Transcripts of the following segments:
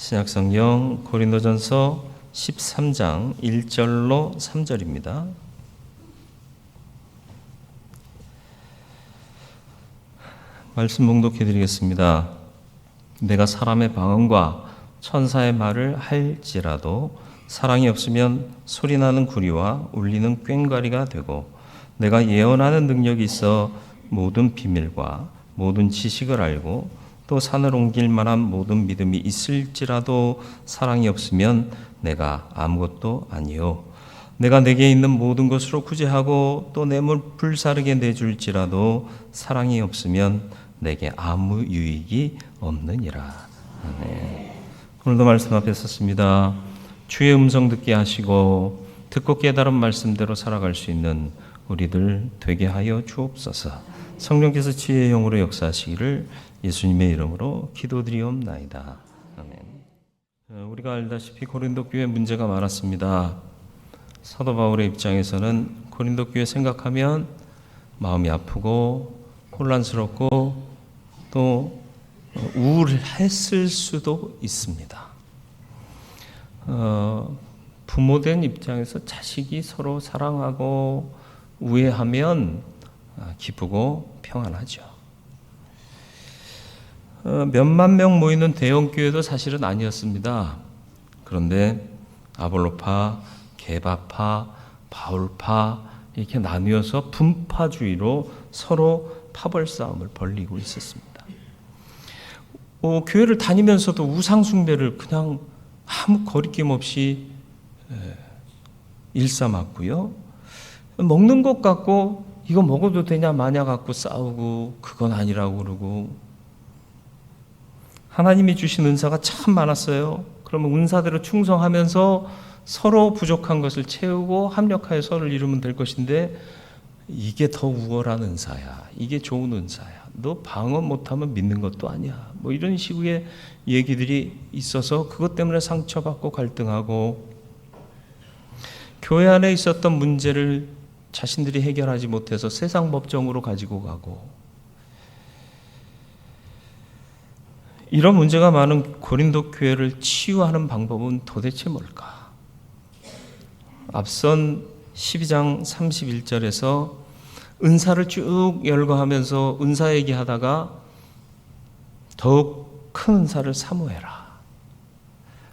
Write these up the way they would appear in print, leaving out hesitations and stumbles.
신약성경 고린도전서 13장 1절로 3절입니다. 말씀 봉독해 드리겠습니다. 내가 사람의 방언과 천사의 말을 할지라도 사랑이 없으면 소리나는 구리와 울리는 꽹과리가 되고, 내가 예언하는 능력이 있어 모든 비밀과 모든 지식을 알고 또 산을 옮길 만한 모든 믿음이 있을지라도 사랑이 없으면 내가 아무것도 아니요. 내가 내게 있는 모든 것으로 구제하고 또 내 몸을 불사르게 내줄지라도 사랑이 없으면 내게 아무 유익이 없느니라. 아멘. 오늘도 말씀 앞에 섰습니다. 주의 음성 듣게 하시고 듣고 깨달은 말씀대로 살아갈 수 있는 우리들 되게 하여 주옵소서. 성령께서 지혜의 영으로 역사하시기를 예수님의 이름으로 기도드리옵나이다. 아멘. 우리가 알다시피 고린도 교회 문제가 많았습니다. 사도 바울의 입장에서는 고린도 교회 생각하면 마음이 아프고 혼란스럽고 또 우울했을 수도 있습니다. 부모된 입장에서 자식이 서로 사랑하고 우애하면 기쁘고 평안하죠. 몇만 명 모이는 대형 교회도 사실은 아니었습니다. 그런데 아볼로파, 게바파, 바울파 이렇게 나뉘어서 분파주의로 서로 파벌 싸움을 벌이고 있었습니다. 교회를 다니면서도 우상 숭배를 그냥 아무 거리낌 없이 일삼았고요. 먹는 것 갖고 이거 먹어도 되냐 마냐 갖고 싸우고 그건 아니라고 그러고, 하나님이 주신 은사가 참 많았어요. 그러면 은사대로 충성하면서 서로 부족한 것을 채우고 합력하여 서로를 이루면 될 것인데, 이게 더 우월한 은사야. 이게 좋은 은사야. 너 방언 못하면 믿는 것도 아니야. 뭐 이런 식의 얘기들이 있어서 그것 때문에 상처받고 갈등하고, 교회 안에 있었던 문제를 자신들이 해결하지 못해서 세상 법정으로 가지고 가고, 이런 문제가 많은 고린도 교회를 치유하는 방법은 도대체 뭘까? 앞선 12장 31절에서 은사를 쭉 열거하면서 은사 얘기하다가 더욱 큰 은사를 사모해라.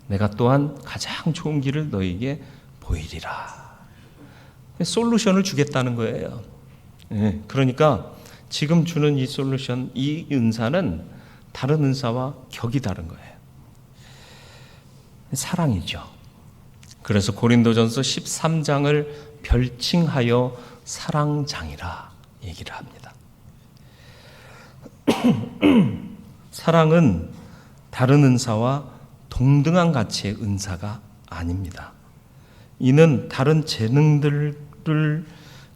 내가 또한 가장 좋은 길을 너에게 보이리라. 솔루션을 주겠다는 거예요. 그러니까 지금 주는 이 솔루션, 이 은사는 다른 은사와 격이 다른 거예요. 사랑이죠. 그래서 고린도전서 13장을 별칭하여 사랑장이라 얘기를 합니다. 사랑은 다른 은사와 동등한 가치의 은사가 아닙니다. 이는 다른 재능들을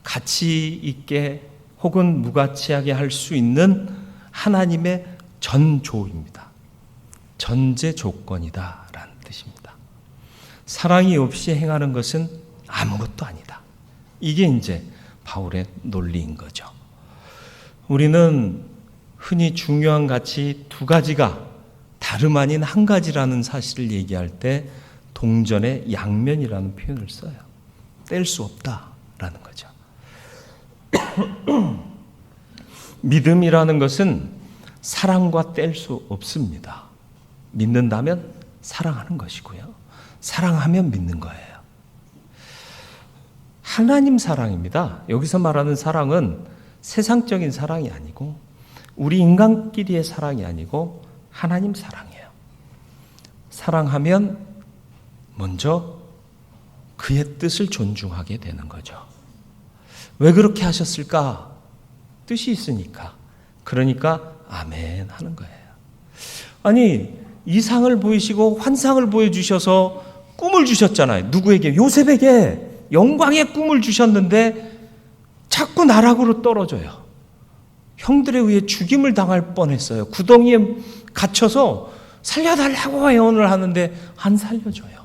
가치 있게 혹은 무가치하게 할 수 있는 하나님의 전조입니다. 전제 조건이다 라는 뜻입니다. 사랑이 없이 행하는 것은 아무것도 아니다. 이게 이제 바울의 논리인 거죠. 우리는 흔히 중요한 가치 두 가지가 다름 아닌 한 가지라는 사실을 얘기할 때 동전의 양면이라는 표현을 써요. 뗄 수 없다라는 거죠. 믿음이라는 것은 사랑과 뗄 수 없습니다. 믿는다면 사랑하는 것이고요. 사랑하면 믿는 거예요. 하나님 사랑입니다. 여기서 말하는 사랑은 세상적인 사랑이 아니고 우리 인간끼리의 사랑이 아니고 하나님 사랑이에요. 사랑하면 먼저 그의 뜻을 존중하게 되는 거죠. 왜 그렇게 하셨을까? 뜻이 있으니까. 그러니까 아멘 하는 거예요. 아니, 이상을 보이시고 환상을 보여주셔서 꿈을 주셨잖아요. 누구에게? 요셉에게 영광의 꿈을 주셨는데 자꾸 나락으로 떨어져요. 형들에 의해 죽임을 당할 뻔했어요. 구덩이에 갇혀서 살려달라고 애원을 하는데 안 살려줘요.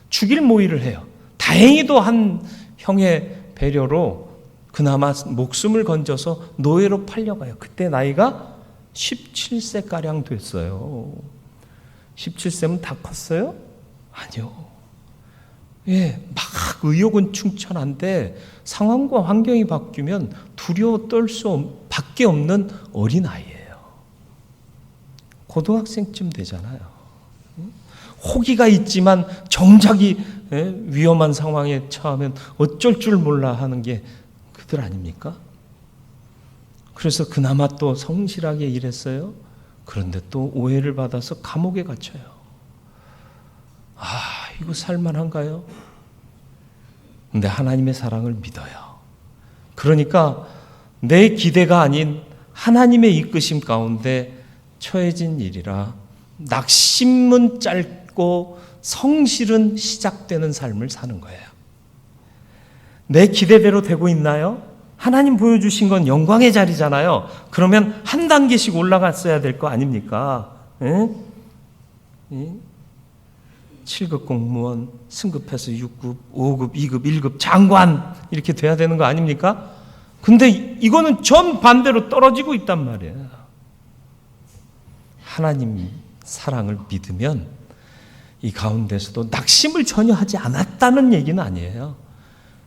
죽일 모의를 해요. 다행히도 한 형의 배려로 그나마 목숨을 건져서 노예로 팔려가요. 그때 나이가 17세가량 됐어요. 17세면 다 컸어요? 아니요. 예, 막 의욕은 충천한데 상황과 환경이 바뀌면 두려워 떨 수 밖에 없는 어린아이예요. 고등학생쯤 되잖아요. 호기가 있지만 정작이 위험한 상황에 처하면 어쩔 줄 몰라 하는 게 그들 아닙니까? 그래서 그나마 또 성실하게 일했어요. 그런데 또 오해를 받아서 감옥에 갇혀요. 이거 살만한가요? 근데 하나님의 사랑을 믿어요. 그러니까 내 기대가 아닌 하나님의 이끄심 가운데 처해진 일이라 낙심은 짧고 성실은 시작되는 삶을 사는 거예요. 내 기대대로 되고 있나요? 하나님 보여주신 건 영광의 자리잖아요. 그러면 한 단계씩 올라갔어야 될 거 아닙니까? 7급 공무원 승급해서 6급, 5급, 2급, 1급 장관 이렇게 돼야 되는 거 아닙니까? 근데 이거는 정반대로 떨어지고 있단 말이에요. 하나님 사랑을 믿으면 이 가운데서도 낙심을 전혀 하지 않았다는 얘기는 아니에요.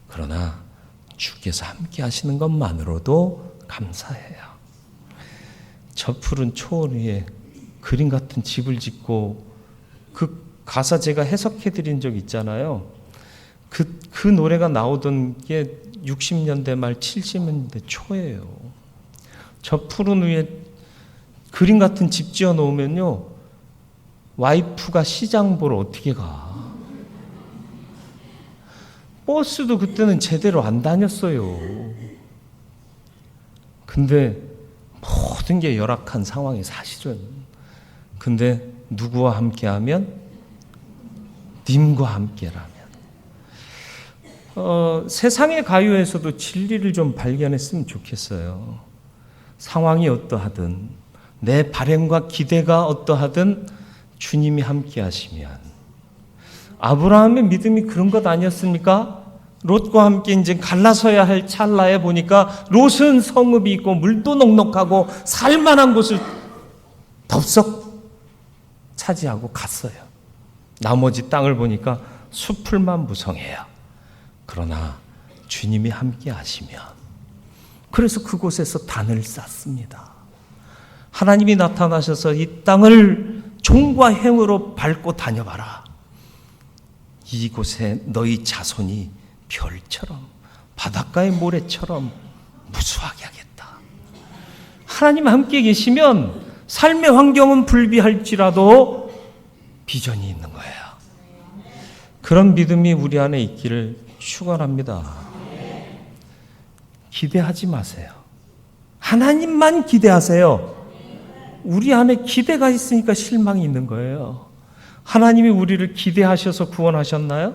그러나 주께서 함께 하시는 것만으로도 감사해요. 저 푸른 초원 위에 그림 같은 집을 짓고 그 가사 제가 해석해 드린 적 있잖아요. 그 노래가 나오던 게 60년대 말 70년대 초예요. 저 푸른 위에 그림 같은 집 지어 놓으면요, 와이프가 시장 보러 어떻게 가? 버스도 그때는 제대로 안 다녔어요. 근데 모든 게 열악한 상황이 사실은. 근데 누구와 함께하면? 님과 함께라면. 세상의 가요에서도 진리를 좀 발견했으면 좋겠어요. 상황이 어떠하든 내 바램과 기대가 어떠하든 주님이 함께 하시면. 아브라함의 믿음이 그런 것 아니었습니까? 롯과 함께 이제 갈라서야 할 찰나에 보니까 롯은 성읍이 있고 물도 넉넉하고 살만한 곳을 덥석 차지하고 갔어요. 나머지 땅을 보니까 수풀만 무성해요. 그러나 주님이 함께 하시면, 그래서 그곳에서 단을 쌓습니다. 하나님이 나타나셔서 이 땅을 종과 행으로 밟고 다녀봐라. 이곳에 너희 자손이 별처럼 바닷가의 모래처럼 무수하게 하겠다. 하나님 함께 계시면 삶의 환경은 불비할지라도 비전이 있는 거예요. 그런 믿음이 우리 안에 있기를 축원합니다. 기대하지 마세요. 하나님만 기대하세요. 우리 안에 기대가 있으니까 실망이 있는 거예요. 하나님이 우리를 기대하셔서 구원하셨나요?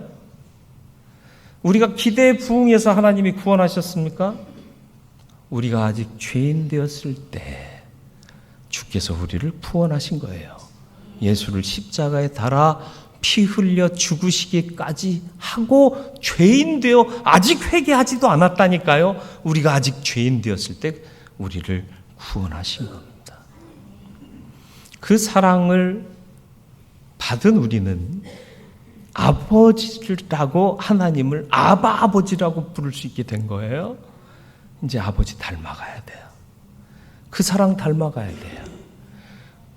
우리가 기대에 부응해서 하나님이 구원하셨습니까? 우리가 아직 죄인 되었을 때 주께서 우리를 구원하신 거예요. 예수를 십자가에 달아 피 흘려 죽으시기까지 하고 죄인 되어 아직 회개하지도 않았다니까요. 우리가 아직 죄인 되었을 때 우리를 구원하신 겁니다. 그 사랑을 받은 우리는 아버지라고, 하나님을 아바 아버지라고 부를 수 있게 된 거예요. 이제 아버지 닮아가야 돼요. 그 사랑 닮아가야 돼요.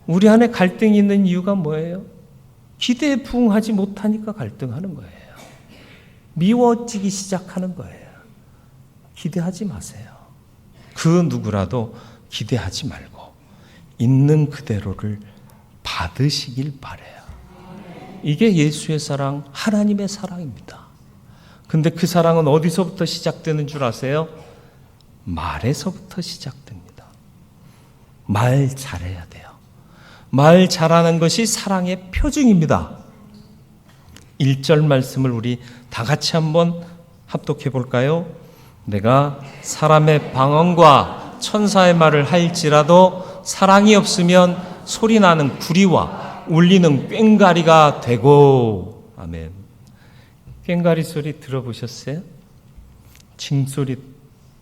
우리 안에 갈등이 있는 이유가 뭐예요? 기대에 부응하지 못하니까 갈등하는 거예요. 미워지기 시작하는 거예요. 기대하지 마세요. 그 누구라도 기대하지 말고 있는 그대로를 받으시길 바래요. 이게 예수의 사랑, 하나님의 사랑입니다. 근데 그 사랑은 어디서부터 시작되는 줄 아세요? 말에서부터 시작됩니다. 말 잘해야 돼요. 말 잘하는 것이 사랑의 표징입니다. 1절 말씀을 우리 다 같이 한번 합독해 볼까요? 내가 사람의 방언과 천사의 말을 할지라도 사랑이 없으면 소리나는 구리와 울리는 꽹가리가 되고. 아멘. 꽹가리 소리 들어보셨어요? 징 소리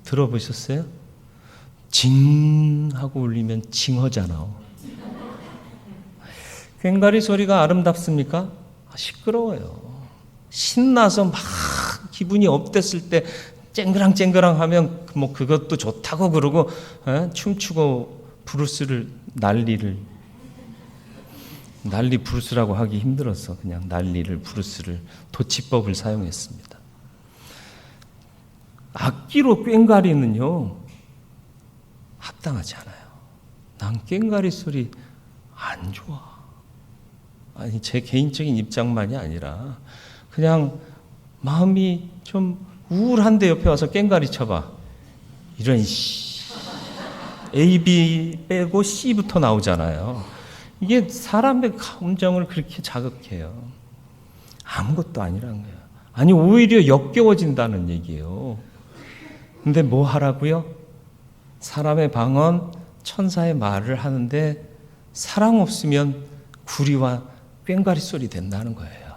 들어보셨어요? 징 하고 울리면 징어잖아. 꽹과리 소리가 아름답습니까? 시끄러워요. 신나서 막 기분이 업됐을 때 쨍그랑쨍그랑 하면 뭐 그것도 좋다고 그러고 춤추고 브루스를 난리 브루스라고 하기 힘들어서 그냥 난리를 브루스를 도치법을 사용했습니다. 악기로 꽹과리는요 합당하지 않아요. 난 꽹과리 소리 안 좋아. 아니 제 개인적인 입장만이 아니라 그냥 마음이 좀 우울한데 옆에 와서 꽹과리 쳐봐. 이런 A, B 빼고 C부터 나오잖아요. 이게 사람의 감정을 그렇게 자극해요. 아무것도 아니라는 거예요. 아니 오히려 역겨워진다는 얘기예요. 근데 뭐 하라고요? 사람의 방언, 천사의 말을 하는데 사랑 없으면 구리와 꽹과리 소리 된다는 거예요.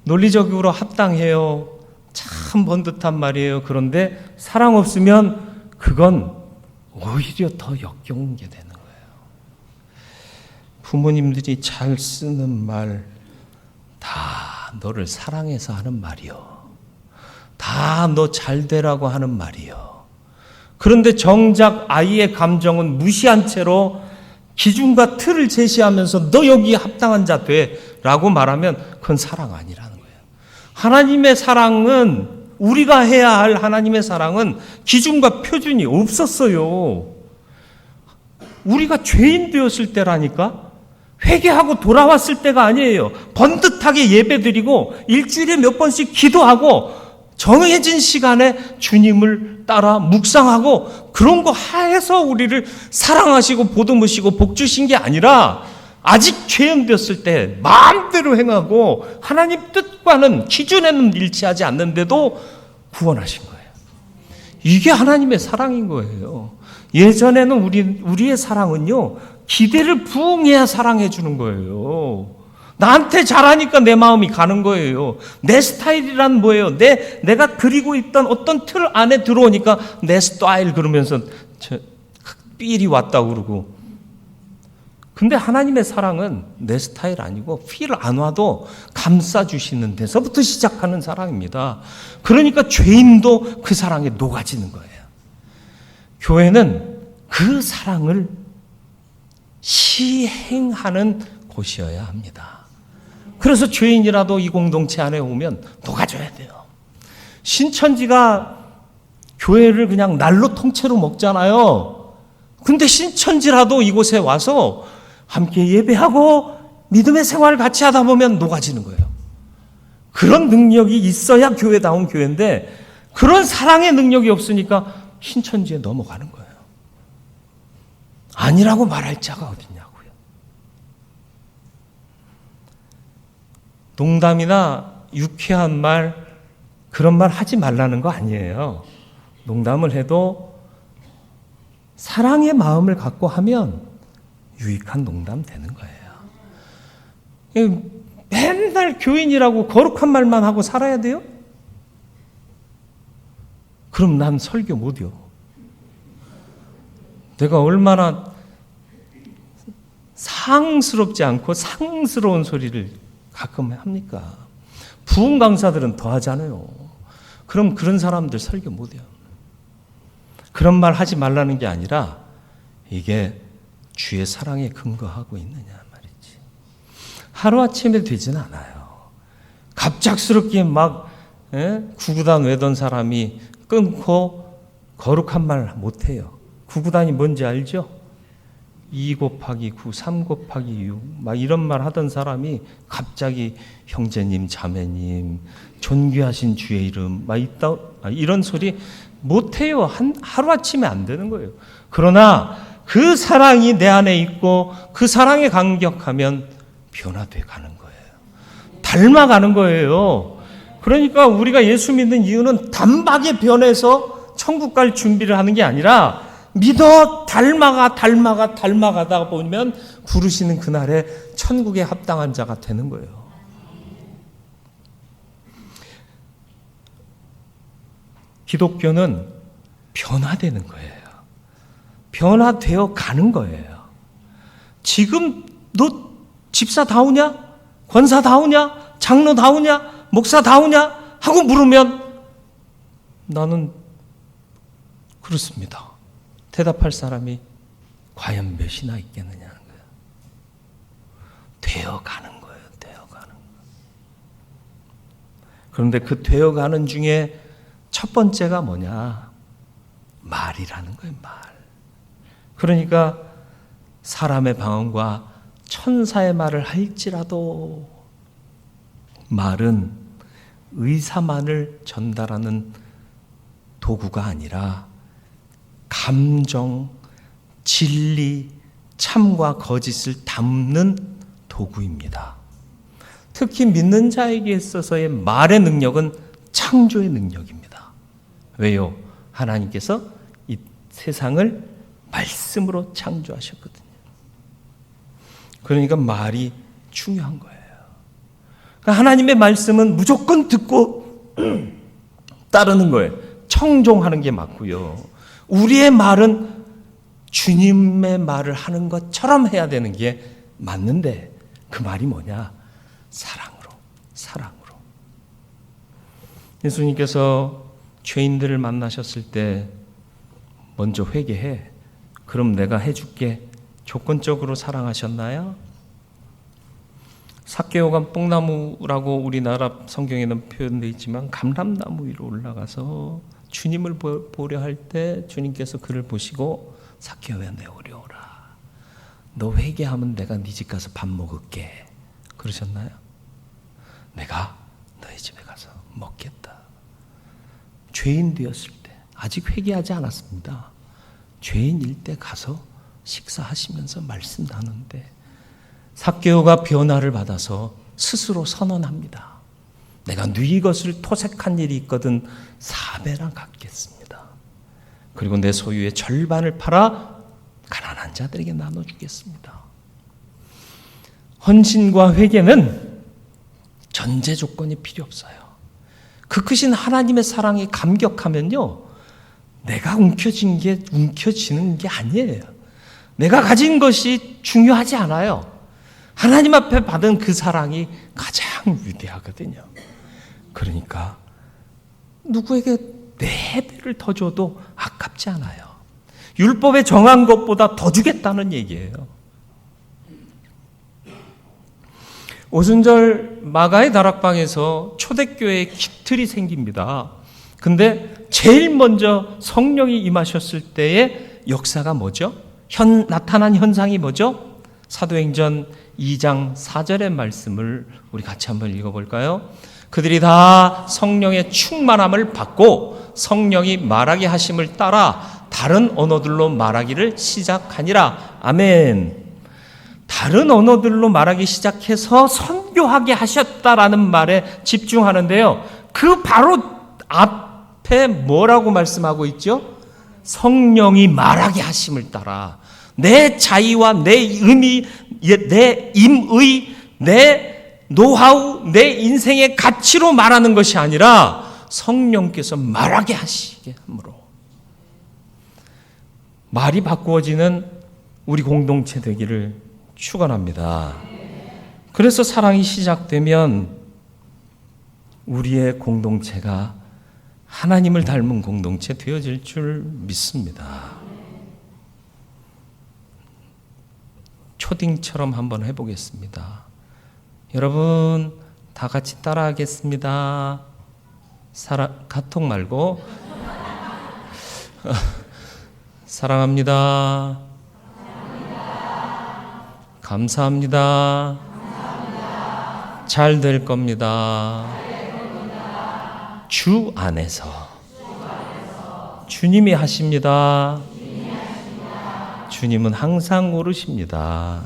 논리적으로 합당해요. 참 번듯한 말이에요. 그런데 사랑 없으면 그건 오히려 더 역겨운 게 되는 거예요. 부모님들이 잘 쓰는 말 다 너를 사랑해서 하는 말이요. 다 너 잘 되라고 하는 말이요. 그런데 정작 아이의 감정은 무시한 채로 기준과 틀을 제시하면서 너 여기에 합당한 자 돼 라고 말하면 그건 사랑 아니라는 거예요. 하나님의 사랑은 우리가 해야 할 하나님의 사랑은 기준과 표준이 없었어요. 우리가 죄인 되었을 때라니까. 회개하고 돌아왔을 때가 아니에요. 번듯하게 예배드리고 일주일에 몇 번씩 기도하고 정해진 시간에 주님을 따라 묵상하고 그런 거 해서 우리를 사랑하시고 보듬으시고 복 주신 게 아니라 아직 죄인 되었을 때 마음대로 행하고 하나님 뜻과는 기준에는 일치하지 않는데도 구원하신 거예요. 이게 하나님의 사랑인 거예요. 예전에는 우리의 사랑은요 기대를 부응해야 사랑해 주는 거예요. 나한테 잘하니까 내 마음이 가는 거예요. 내 스타일이란 뭐예요? 내가 그리고 있던 어떤 틀 안에 들어오니까 내 스타일 그러면서 삘이 왔다고 그러고. 근데 하나님의 사랑은 내 스타일 아니고 필 안 와도 감싸주시는 데서부터 시작하는 사랑입니다. 그러니까 죄인도 그 사랑에 녹아지는 거예요. 교회는 그 사랑을 시행하는 곳이어야 합니다. 그래서 죄인이라도 이 공동체 안에 오면 녹아줘야 돼요. 신천지가 교회를 그냥 날로 통째로 먹잖아요. 근데 신천지라도 이곳에 와서 함께 예배하고 믿음의 생활을 같이 하다 보면 녹아지는 거예요. 그런 능력이 있어야 교회다운 교회인데 그런 사랑의 능력이 없으니까 신천지에 넘어가는 거예요. 아니라고 말할 자가 어딨냐고요. 농담이나 유쾌한 말, 그런 말 하지 말라는 거 아니에요. 농담을 해도 사랑의 마음을 갖고 하면 유익한 농담 되는 거예요. 맨날 교인이라고 거룩한 말만 하고 살아야 돼요? 그럼 난 설교 못해요. 내가 얼마나 상스럽지 않고 상스러운 소리를 가끔 합니까? 부흥 강사들은 더 하잖아요. 그럼 그런 사람들 설교 못해요. 그런 말 하지 말라는 게 아니라 이게 주의 사랑에 근거하고 있느냐 말이지. 하루아침에 되진 않아요. 갑작스럽게 막 구구단 외던 사람이 끊고 거룩한 말 못해요. 구구단이 뭔지 알죠? 2 곱하기 9, 3 곱하기 6 막 이런 말 하던 사람이 갑자기 형제님, 자매님, 존귀하신 주의 이름 막 있다 이런 소리 못해요. 하루아침에 안 되는 거예요. 그러나 그 사랑이 내 안에 있고 그 사랑에 감격하면 변화돼 가는 거예요. 닮아가는 거예요. 그러니까 우리가 예수 믿는 이유는 단박에 변해서 천국 갈 준비를 하는 게 아니라 믿어 닮아가다 보면 부르시는 그날에 천국에 합당한 자가 되는 거예요. 기독교는 변화되는 거예요. 변화되어 가는 거예요. 지금 너 집사 다 오냐? 권사 다 오냐? 장로 다 오냐? 목사 다 오냐? 하고 물으면 나는 그렇습니다. 대답할 사람이 과연 몇이나 있겠느냐는 거예요. 되어가는 거예요. 되어가는 거. 그런데 그 되어가는 중에 첫 번째가 뭐냐? 말이라는 거예요. 말. 그러니까 사람의 방언과 천사의 말을 할지라도 말은 의사만을 전달하는 도구가 아니라 감정, 진리, 참과 거짓을 담는 도구입니다. 특히 믿는 자에게 있어서의 말의 능력은 창조의 능력입니다. 왜요? 하나님께서 이 세상을 말씀으로 창조하셨거든요. 그러니까 말이 중요한 거예요. 그러니까 하나님의 말씀은 무조건 듣고 따르는 거예요. 청종하는 게 맞고요. 우리의 말은 주님의 말을 하는 것처럼 해야 되는 게 맞는데 그 말이 뭐냐? 사랑으로, 사랑으로. 예수님께서 죄인들을 만나셨을 때 먼저 회개해. 그럼 내가 해줄게. 조건적으로 사랑하셨나요? 삭개오가 뽕나무라고 우리나라 성경에는 표현되어 있지만 감람나무 위로 올라가서 주님을 보려 할 때 주님께서 그를 보시고 삭개오야 내려오라. 너 회개하면 내가 네 집 가서 밥 먹을게. 그러셨나요? 내가 너희 집에 가서 먹겠다. 죄인 되었을 때 아직 회개하지 않았습니다. 죄인일 때 가서 식사하시면서 말씀 나누는데 삭개오가 변화를 받아서 스스로 선언합니다. 내가 네 것을 토색한 일이 있거든 4배나 갚겠습니다. 그리고 내 소유의 절반을 팔아 가난한 자들에게 나눠주겠습니다. 헌신과 회개는 전제 조건이 필요 없어요. 그 크신 하나님의 사랑에 감격하면요, 내가 움켜쥐는 게 아니에요. 내가 가진 것이 중요하지 않아요. 하나님 앞에 받은 그 사랑이 가장 위대하거든요. 그러니까 누구에게 4배를 더 줘도 아깝지 않아요. 율법에 정한 것보다 더 주겠다는 얘기예요. 오순절 마가의 다락방에서 초대교회의 기틀이 생깁니다. 근데 제일 먼저 성령이 임하셨을 때의 역사가 뭐죠? 나타난 현상이 뭐죠? 사도행전 2장 4절의 말씀을 우리 같이 한번 읽어볼까요? 그들이 다 성령의 충만함을 받고 성령이 말하게 하심을 따라 다른 언어들로 말하기를 시작하니라. 아멘. 다른 언어들로 말하기 시작해서 선교하게 하셨다라는 말에 집중하는데요. 그 바로 앞에 뭐라고 말씀하고 있죠? 성령이 말하게 하심을 따라 내 자의와 내 의미, 내 임의, 내 노하우, 내 인생의 가치로 말하는 것이 아니라 성령께서 말하게 하시게 함으로 말이 바꾸어지는 우리 공동체 되기를 축원합니다. 그래서 사랑이 시작되면 우리의 공동체가 하나님을 닮은 공동체 되어질 줄 믿습니다. 초딩처럼 한번 해보겠습니다. 여러분 다 같이 따라하겠습니다. 카톡 말고 사랑합니다. 감사합니다. 잘 될 겁니다. 주 안에서 주님이 하십니다. 주님은 항상 오르십니다.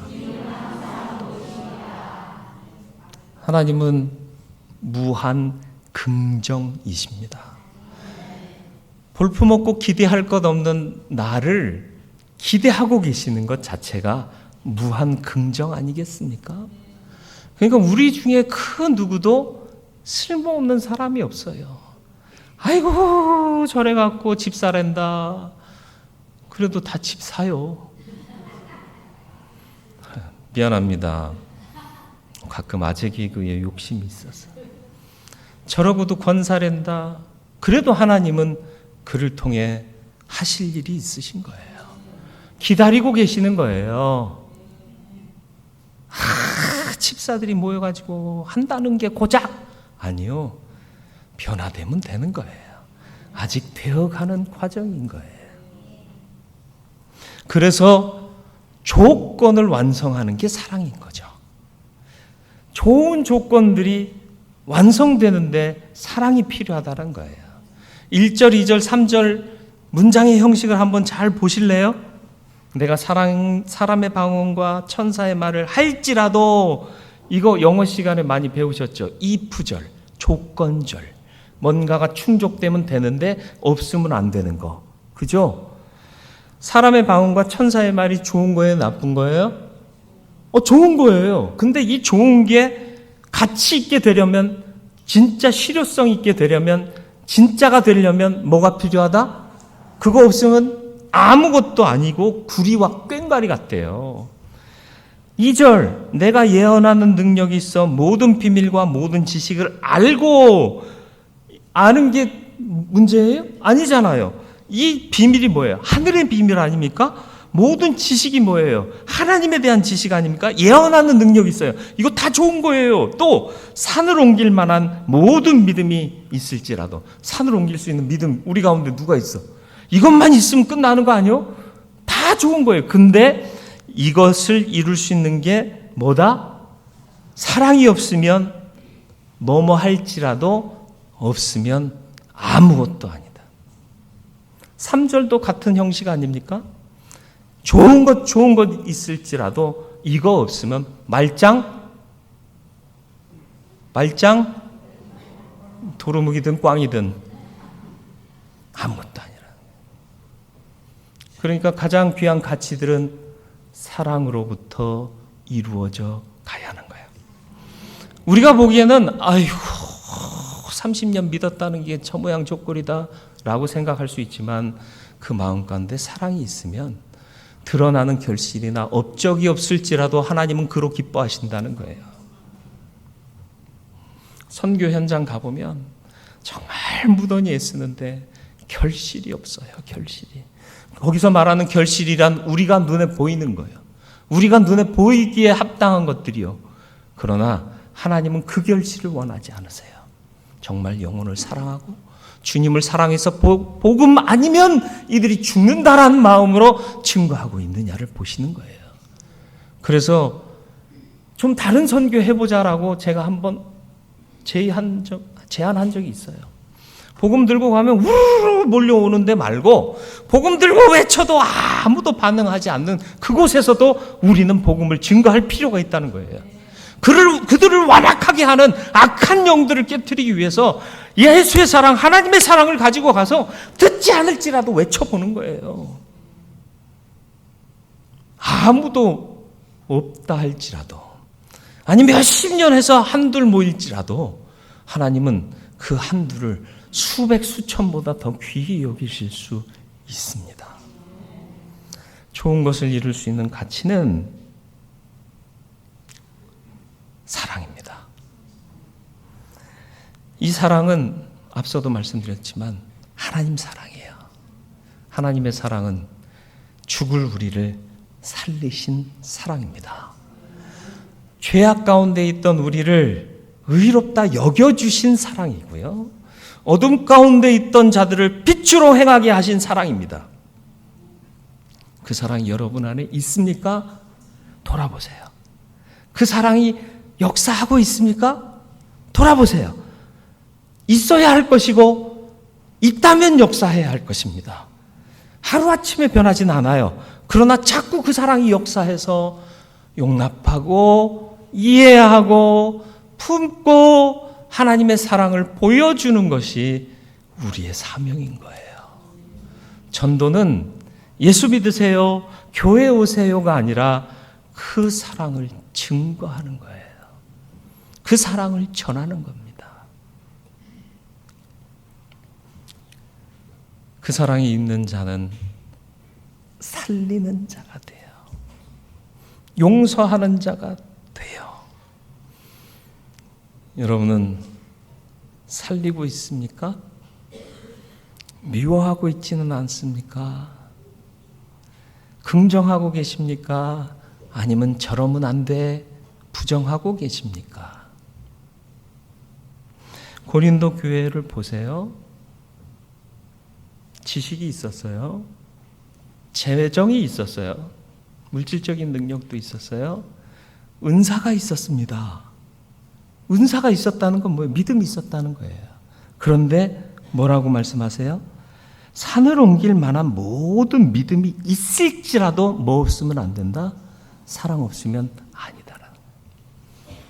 하나님은 무한 긍정이십니다. 볼품없고 기대할 것 없는 나를 기대하고 계시는 것 자체가 무한 긍정 아니겠습니까? 그러니까 우리 중에 그 누구도 쓸모없는 사람이 없어요. 아이고 저래 갖고 집 사랜다. 그래도 다 집 사요. 미안합니다. 가끔 아재 개그에 욕심이 있어서 저러고도 권사랜다. 그래도 하나님은 그를 통해 하실 일이 있으신 거예요. 기다리고 계시는 거예요. 집사들이 모여가지고 한다는 게 고작 아니요. 변화되면 되는 거예요. 아직 되어가는 과정인 거예요. 그래서 조건을 완성하는 게 사랑인 거죠. 좋은 조건들이 완성되는데 사랑이 필요하다는 거예요. 1절, 2절, 3절 문장의 형식을 한번 잘 보실래요? 내가 사람의 방언과 천사의 말을 할지라도, 이거 영어 시간에 많이 배우셨죠? if절, 조건절. 뭔가가 충족되면 되는데 없으면 안 되는 거. 그죠? 사람의 방언과 천사의 말이 좋은 거예요? 나쁜 거예요? 좋은 거예요. 근데 이 좋은 게 가치 있게 되려면, 진짜 실효성 있게 되려면, 진짜가 되려면 뭐가 필요하다? 그거 없으면 아무것도 아니고 구리와 꽹과리 같대요. 2절, 내가 예언하는 능력이 있어 모든 비밀과 모든 지식을 알고, 아는 게 문제예요? 아니잖아요. 이 비밀이 뭐예요? 하늘의 비밀 아닙니까? 모든 지식이 뭐예요? 하나님에 대한 지식 아닙니까? 예언하는 능력이 있어요. 이거 다 좋은 거예요. 또 산을 옮길 만한 모든 믿음이 있을지라도, 산을 옮길 수 있는 믿음 우리 가운데 누가 있어? 이것만 있으면 끝나는 거 아니에요? 다 좋은 거예요. 근데 이것을 이룰 수 있는 게 뭐다? 사랑이 없으면 뭐뭐 할지라도 없으면 아무것도 아니다. 3절도 같은 형식 아닙니까? 좋은 것 있을지라도 이거 없으면 말짱 도루묵이든 꽝이든 아무것도 아니라. 그러니까 가장 귀한 가치들은 사랑으로부터 이루어져 가야 하는 거예요. 우리가 보기에는 아이고 30년 믿었다는 게 저 모양 저꼴이다 라고 생각할 수 있지만, 그 마음 가운데 사랑이 있으면 드러나는 결실이나 업적이 없을지라도 하나님은 그로 기뻐하신다는 거예요. 선교 현장 가보면 정말 무던히 애쓰는데 결실이 없어요. 결실이. 거기서 말하는 결실이란 우리가 눈에 보이는 거예요. 우리가 눈에 보이기에 합당한 것들이요. 그러나 하나님은 그 결실을 원하지 않으세요. 정말 영혼을 사랑하고 주님을 사랑해서 복음 아니면 이들이 죽는다라는 마음으로 증거하고 있느냐를 보시는 거예요. 그래서 좀 다른 선교 해보자라고 제가 한번 제안한 적이 있어요. 복음 들고 가면 우르르 몰려오는데 말고, 복음 들고 외쳐도 아무도 반응하지 않는 그곳에서도 우리는 복음을 증거할 필요가 있다는 거예요. 그들을 완악하게 하는 악한 영들을 깨트리기 위해서 예수의 사랑, 하나님의 사랑을 가지고 가서 듣지 않을지라도 외쳐보는 거예요. 아무도 없다 할지라도, 아니 몇십 년 해서 한둘 모일지라도 하나님은 그 한둘을 수백 수천보다 더 귀히 여기실 수 있습니다. 좋은 것을 이룰 수 있는 가치는 사랑입니다. 이 사랑은 앞서도 말씀드렸지만 하나님 사랑이에요. 하나님의 사랑은 죽을 우리를 살리신 사랑입니다. 죄악 가운데 있던 우리를 의롭다 여겨주신 사랑이고요. 어둠 가운데 있던 자들을 빛으로 행하게 하신 사랑입니다. 그 사랑이 여러분 안에 있습니까? 돌아보세요. 그 사랑이 역사하고 있습니까? 돌아보세요. 있어야 할 것이고 있다면 역사해야 할 것입니다. 하루아침에 변하진 않아요. 그러나 자꾸 그 사랑이 역사해서 용납하고 이해하고 품고 하나님의 사랑을 보여주는 것이 우리의 사명인 거예요. 전도는 예수 믿으세요, 교회 오세요가 아니라 그 사랑을 증거하는 거예요. 그 사랑을 전하는 겁니다. 그 사랑이 있는 자는 살리는 자가 돼요. 용서하는 자가 돼요. 여러분은 살리고 있습니까? 미워하고 있지는 않습니까? 긍정하고 계십니까? 아니면 저러면 안 돼, 부정하고 계십니까? 고린도 교회를 보세요. 지식이 있었어요. 재정이 있었어요. 물질적인 능력도 있었어요. 은사가 있었습니다. 은사가 있었다는 건 뭐예요? 믿음이 있었다는 거예요. 그런데 뭐라고 말씀하세요? 산을 옮길 만한 모든 믿음이 있을지라도 뭐 없으면 안 된다? 사랑 없으면 아니다라는 거예요.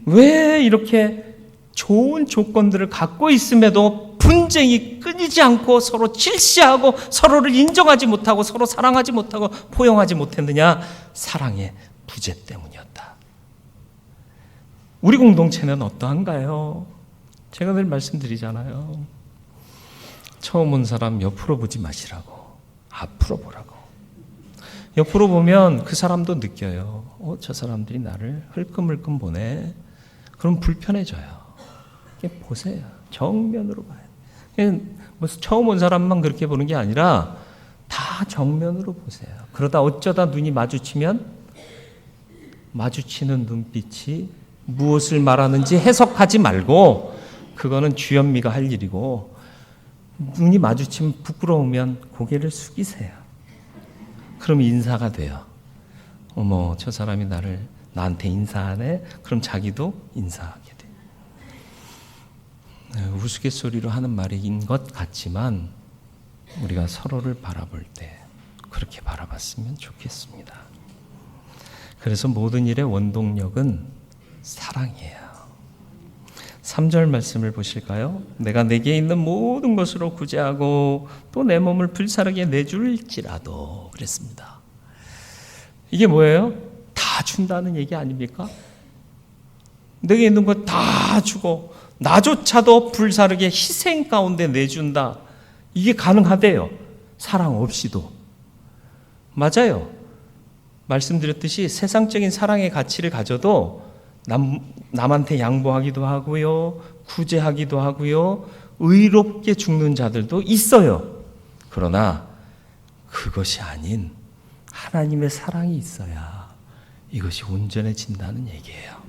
왜 이렇게 좋은 조건들을 갖고 있음에도 분쟁이 끊이지 않고 서로 질시하고 서로를 인정하지 못하고 서로 사랑하지 못하고 포용하지 못했느냐? 사랑의 부재 때문이었다. 우리 공동체는 어떠한가요? 제가 늘 말씀드리잖아요. 처음 온 사람 옆으로 보지 마시라고. 앞으로 보라고. 옆으로 보면 그 사람도 느껴요. 저 사람들이 나를 흘끔흘끔 보네. 그럼 불편해져요. 보세요. 정면으로 봐요. 처음 온 사람만 그렇게 보는 게 아니라 다 정면으로 보세요. 그러다 어쩌다 눈이 마주치면 마주치는 눈빛이 무엇을 말하는지 해석하지 말고 그거는 주현미가 할 일이고 눈이 마주치면 부끄러우면 고개를 숙이세요. 그럼 인사가 돼요. 어머, 저 사람이 나한테 인사하네? 그럼 자기도 인사하게 돼요. 우스갯소리로 하는 말인 것 같지만 우리가 서로를 바라볼 때 그렇게 바라봤으면 좋겠습니다. 그래서 모든 일의 원동력은 사랑이에요. 3절 말씀을 보실까요? 내가 내게 있는 모든 것으로 구제하고 또 내 몸을 불사르게 내줄지라도 그랬습니다. 이게 뭐예요? 다 준다는 얘기 아닙니까? 내게 있는 것 다 주고 나조차도 불사르게 희생 가운데 내준다. 이게 가능하대요. 사랑 없이도. 맞아요. 말씀드렸듯이 세상적인 사랑의 가치를 가져도 남한테 양보하기도 하고요. 구제하기도 하고요. 의롭게 죽는 자들도 있어요. 그러나 그것이 아닌 하나님의 사랑이 있어야 이것이 온전해진다는 얘기예요.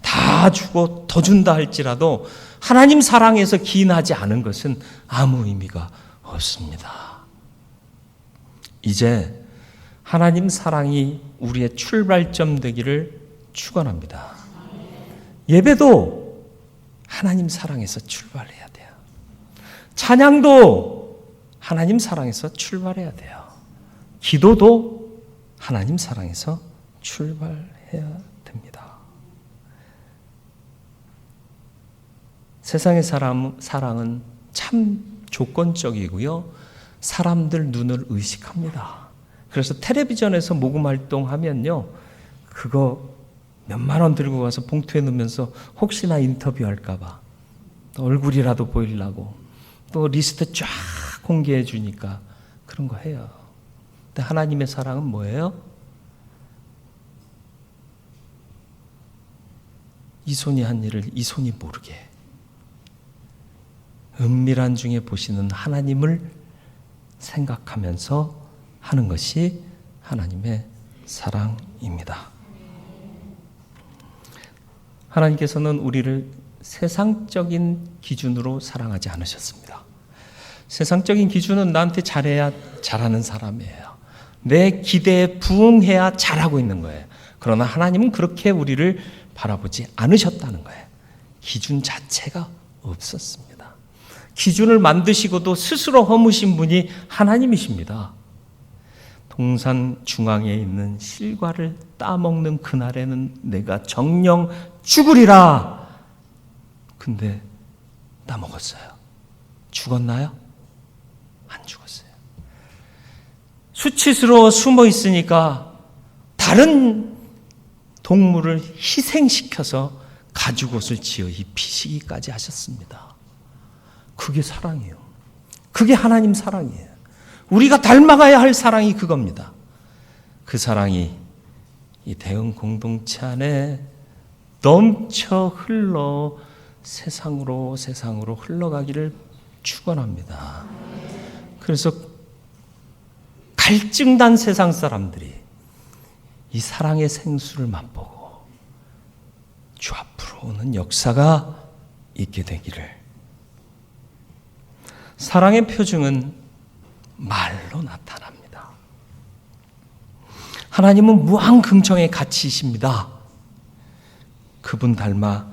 다 주고 더 준다 할지라도 하나님 사랑에서 기인하지 않은 것은 아무 의미가 없습니다. 이제 하나님 사랑이 우리의 출발점 되기를 축원합니다. 예배도 하나님 사랑에서 출발해야 돼요. 찬양도 하나님 사랑에서 출발해야 돼요. 기도도 하나님 사랑에서 출발해야 됩니다. 세상의 사랑은 참 조건적이고요. 사람들 눈을 의식합니다. 그래서 텔레비전에서 모금 활동하면요. 그거 몇만 원 들고 가서 봉투에 넣으면서 혹시나 인터뷰할까 봐 얼굴이라도 보이려고 또 리스트 쫙 공개해 주니까 그런 거 해요. 근데 하나님의 사랑은 뭐예요? 이 손이 한 일을 이 손이 모르게 은밀한 중에 보시는 하나님을 생각하면서 하는 것이 하나님의 사랑입니다. 하나님께서는 우리를 세상적인 기준으로 사랑하지 않으셨습니다. 세상적인 기준은 나한테 잘해야 잘하는 사람이에요. 내 기대에 부응해야 잘하고 있는 거예요. 그러나 하나님은 그렇게 우리를 바라보지 않으셨다는 거예요. 기준 자체가 없었습니다. 기준을 만드시고도 스스로 허무신 분이 하나님이십니다. 동산 중앙에 있는 실과를 따먹는 그날에는 내가 정녕 죽으리라. 근데 따먹었어요. 죽었나요? 안 죽었어요. 수치스러워 숨어 있으니까 다른 동물을 희생시켜서 가죽옷을 지어 입히시기까지 하셨습니다. 그게 사랑이에요. 그게 하나님 사랑이에요. 우리가 닮아가야 할 사랑이 그겁니다. 그 사랑이 이 대응 공동체 안에 넘쳐 흘러 세상으로 흘러가기를 축원합니다. 그래서 갈증난 세상 사람들이 이 사랑의 생수를 맛보고 주 앞으로 오는 역사가 있게 되기를. 사랑의 표징은 말로 나타납니다. 하나님은 무한긍정의 가치이십니다. 그분 닮아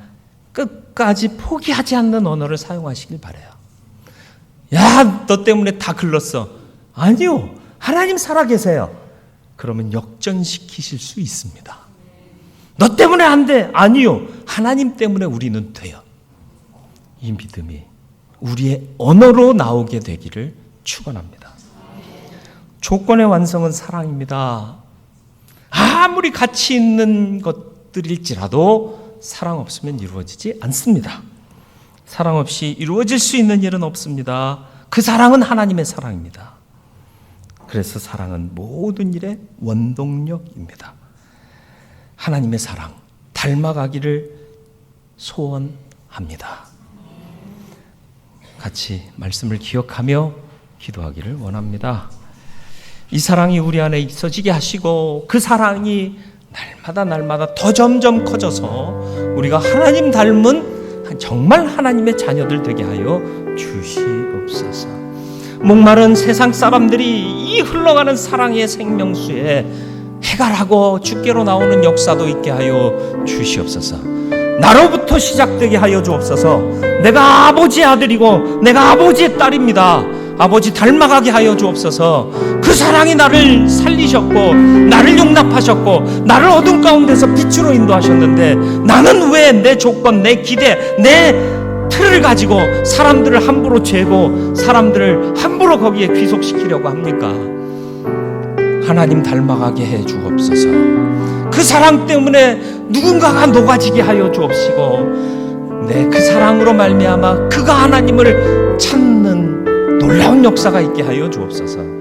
끝까지 포기하지 않는 언어를 사용하시길 바라요. 야, 너 때문에 다 글렀어. 아니요, 하나님 살아계세요. 그러면 역전시키실 수 있습니다. 너 때문에 안 돼. 아니요, 하나님 때문에 우리는 돼요. 이 믿음이 우리의 언어로 나오게 되기를 축원합니다. 조건의 완성은 사랑입니다. 아무리 가치 있는 것들일지라도 사랑 없으면 이루어지지 않습니다. 사랑 없이 이루어질 수 있는 일은 없습니다. 그 사랑은 하나님의 사랑입니다. 그래서 사랑은 모든 일의 원동력입니다. 하나님의 사랑 닮아가기를 소원합니다. 같이 말씀을 기억하며 기도하기를 원합니다. 이 사랑이 우리 안에 있어지게 하시고 그 사랑이 날마다 더 점점 커져서 우리가 하나님 닮은 정말 하나님의 자녀들 되게 하여 주시옵소서. 목마른 세상 사람들이 이 흘러가는 사랑의 생명수에 해갈하고 주께로 나오는 역사도 있게 하여 주시옵소서. 나로부터 시작되게 하여 주옵소서. 내가 아버지의 아들이고 내가 아버지의 딸입니다. 아버지 닮아가게 하여 주옵소서. 그 사랑이 나를 살리셨고 나를 용납하셨고 나를 어둠 가운데서 빛으로 인도하셨는데 나는 왜 내 조건, 내 기대, 내 틀을 가지고 사람들을 함부로 죄고 사람들을 함부로 거기에 귀속시키려고 합니까? 하나님 닮아가게 해 주옵소서. 그 사랑 때문에 누군가가 녹아지게 하여 주옵시고 그 사랑으로 말미암아 그가 하나님을 찾는 놀라운 역사가 있게 하여 주옵소서.